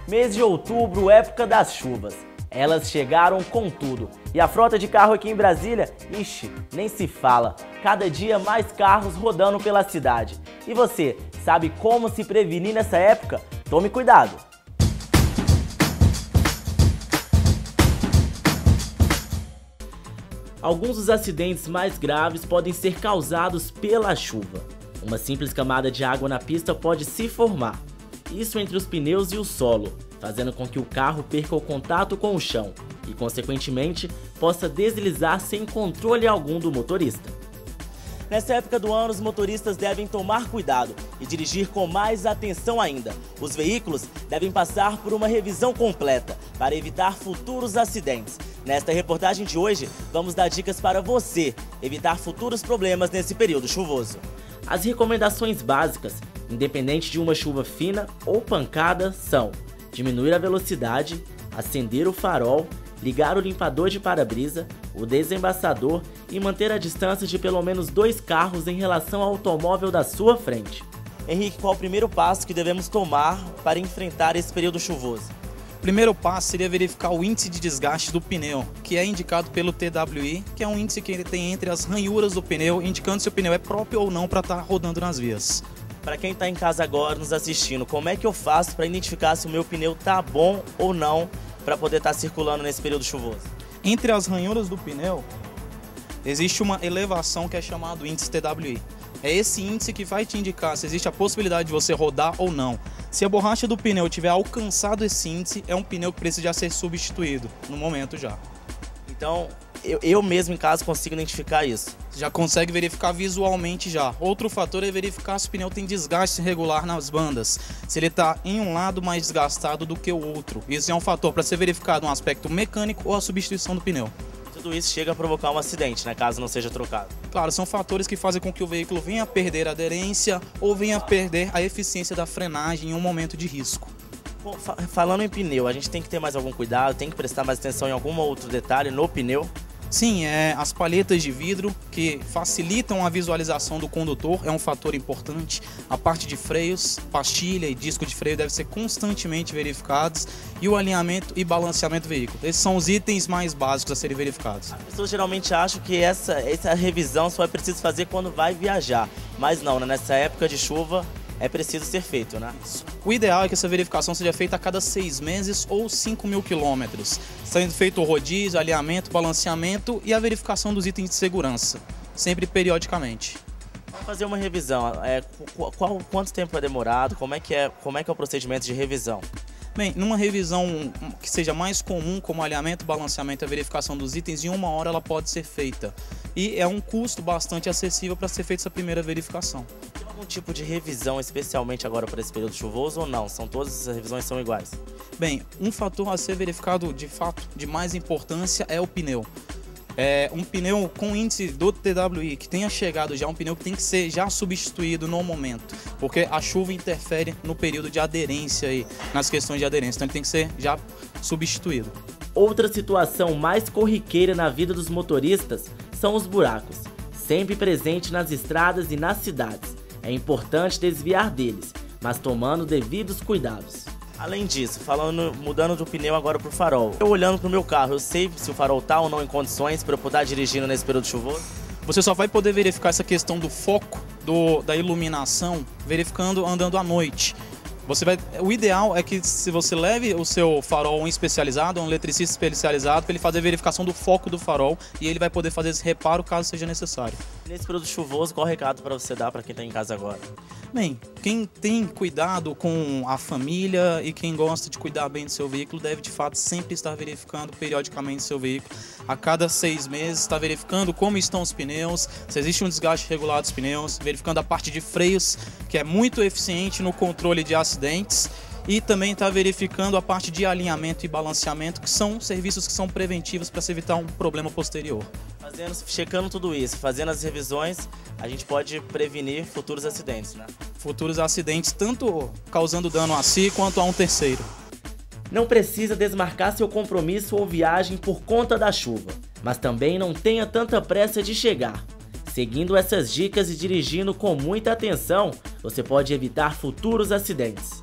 Mês de outubro, época das chuvas. Elas chegaram com tudo. E a frota de carro aqui em Brasília, ixi, nem se fala. Cada dia mais carros rodando pela cidade. E você, sabe como se prevenir nessa época? Tome cuidado! Alguns dos acidentes mais graves podem ser causados pela chuva. Uma simples camada de água na pista pode se formar. Isso entre os pneus e o solo, fazendo com que o carro perca o contato com o chão e, consequentemente, possa deslizar sem controle algum do motorista. Nessa época do ano, os motoristas devem tomar cuidado e dirigir com mais atenção ainda. Os veículos devem passar por uma revisão completa para evitar futuros acidentes. Nesta reportagem de hoje, vamos dar dicas para você evitar futuros problemas nesse período chuvoso. As recomendações básicas, independente de uma chuva fina ou pancada, são diminuir a velocidade, acender o farol, ligar o limpador de para-brisa, o desembaçador e manter a distância de pelo menos 2 carros em relação ao automóvel da sua frente. Henrique, qual o primeiro passo que devemos tomar para enfrentar esse período chuvoso? O primeiro passo seria verificar o índice de desgaste do pneu, que é indicado pelo TWI, que é um índice que ele tem entre as ranhuras do pneu, indicando se o pneu é próprio ou não para estar rodando nas vias. Para quem está em casa agora nos assistindo, como é que eu faço para identificar se o meu pneu está bom ou não para poder estar circulando nesse período chuvoso? Entre as ranhuras do pneu, existe uma elevação que é chamado índice TWI. É esse índice que vai te indicar se existe a possibilidade de você rodar ou não. Se a borracha do pneu tiver alcançado esse índice, é um pneu que precisa já ser substituído, no momento já. Então, eu mesmo em casa consigo identificar isso? Já consegue verificar visualmente já. Outro fator é verificar se o pneu tem desgaste irregular nas bandas. Se ele está em um lado mais desgastado do que o outro. Isso é um fator para ser verificado no aspecto mecânico ou a substituição do pneu. Tudo isso chega a provocar um acidente, né, caso não seja trocado. Claro, são fatores que fazem com que o veículo venha a perder a aderência ou venha a perder a eficiência da frenagem em um momento de risco. Bom, falando em pneu, a gente tem que ter mais algum cuidado, tem que prestar mais atenção em algum outro detalhe no pneu? Sim, as palhetas de vidro que facilitam a visualização do condutor é um fator importante. A parte de freios, pastilha e disco de freio devem ser constantemente verificados e o alinhamento e balanceamento do veículo. Esses são os itens mais básicos a serem verificados. As pessoas geralmente acham que essa revisão só é preciso fazer quando vai viajar, mas não, né? Nessa época de chuva é preciso ser feito, né? O ideal é que essa verificação seja feita a cada 6 meses ou 5.000 quilômetros, sendo feito o rodízio, alinhamento, balanceamento e a verificação dos itens de segurança, sempre periodicamente. Vamos fazer uma revisão. Quanto tempo é demorado? Como é que é o procedimento de revisão? Bem, numa revisão que seja mais comum, como alinhamento, balanceamento e a verificação dos itens, em 1 hora ela pode ser feita. E é um custo bastante acessível para ser feita essa primeira verificação. Tem algum tipo de revisão especialmente agora para esse período chuvoso ou não? Todas as revisões são iguais? Bem, um fator a ser verificado de fato de mais importância é o pneu. Um pneu com índice do TWI que tenha chegado já, um pneu que tem que ser já substituído no momento, porque a chuva interfere no período de aderência aí, nas questões de aderência, então ele tem que ser já substituído. Outra situação mais corriqueira na vida dos motoristas são os buracos, sempre presentes nas estradas e nas cidades. É importante desviar deles, mas tomando devidos cuidados. Além disso, mudando do pneu agora para o farol. Eu olhando para o meu carro, eu sei se o farol está ou não em condições para eu poder estar dirigindo nesse período chuvoso? Você só vai poder verificar essa questão do foco, da iluminação, verificando andando à noite. O ideal é que se você leve o seu farol um especializado, um eletricista especializado, para ele fazer a verificação do foco do farol e ele vai poder fazer esse reparo caso seja necessário. Nesse período chuvoso, qual o recado para você dar para quem está em casa agora? Bem, quem tem cuidado com a família e quem gosta de cuidar bem do seu veículo deve de fato sempre estar verificando periodicamente seu veículo. A cada 6 meses está verificando como estão os pneus, se existe um desgaste regular dos pneus, verificando a parte de freios, que é muito eficiente no controle de acidentes, e também está verificando a parte de alinhamento e balanceamento, que são serviços que são preventivos para se evitar um problema posterior. Checando tudo isso, fazendo as revisões, a gente pode prevenir futuros acidentes, né? Futuros acidentes, tanto causando dano a si quanto a um terceiro. Não precisa desmarcar seu compromisso ou viagem por conta da chuva, mas também não tenha tanta pressa de chegar. Seguindo essas dicas e dirigindo com muita atenção, você pode evitar futuros acidentes.